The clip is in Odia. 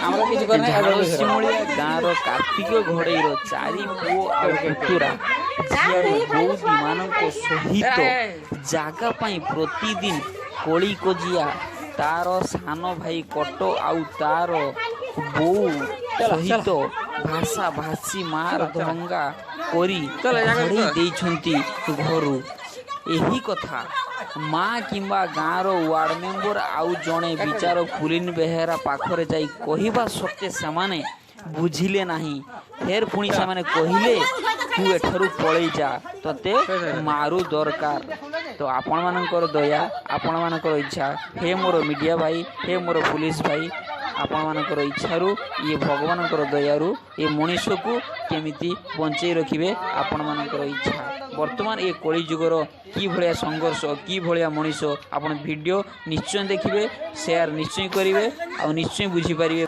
ଝାଳସିମୁଳିଆ ଗାଁର କାର୍ତ୍ତିକ ଘଡ଼େଇର 4 ପୁଅ ଆଉ ପୁତୁରା ଝିଆରୀ ବୋଉମାନଙ୍କ ସହିତ ଜାଗା ପାଇଁ ପ୍ରତିଦିନ କଳି କଜିଆ। ତାର ସାନ ଭାଇ କଟ ଆଉ ତାର ବୋଉ ସହିତ ଭାଷା ଭାଷି ମାର ଦଙ୍ଗା କରି ଘଡ଼େଇ ଦେଇଛନ୍ତି ଘରୁ। ଏହି କଥା ମା କିମ୍ବା ଗାଁର ୱାର୍ଡ ମେମ୍ବର ଆଉ ଜଣେ ବିଚାର ପୁଲିନ ବେହେରା ପାଖରେ ଯାଇ କହିବା ସତ୍ତ୍ୱେ ସେମାନେ ବୁଝିଲେ ନାହିଁ। ଫେର ପୁଣି ସେମାନେ କହିଲେ ତୁ ଏଠାରୁ ପଳେଇ ଯା, ତତେ ମାରୁ ଦରକାର। ତ ଆପଣମାନଙ୍କର ଦୟା, ଆପଣମାନଙ୍କର ଇଚ୍ଛା, ହେ ମୋର ମିଡ଼ିଆ ଭାଇ, ହେ ମୋର ପୁଲିସ ଭାଇ, ଆପଣମାନଙ୍କର ଇଚ୍ଛାରୁ ଇଏ ଭଗବାନଙ୍କର ଦୟାରୁ ଏ ମଣିଷକୁ କେମିତି ବଞ୍ଚେଇ ରଖିବେ ଆପଣମାନଙ୍କର ଇଚ୍ଛା। ବର୍ତ୍ତମାନ ଏ କଳିଯୁଗର କି ଭଳିଆ ସଂଘର୍ଷ, କି ଭଳିଆ ମଣିଷ, ଆପଣ ଭିଡ଼ିଓ ନିଶ୍ଚୟ ଦେଖିବେ, ସେୟାର ନିଶ୍ଚୟ କରିବେ ଆଉ ନିଶ୍ଚୟ ବୁଝିପାରିବେ।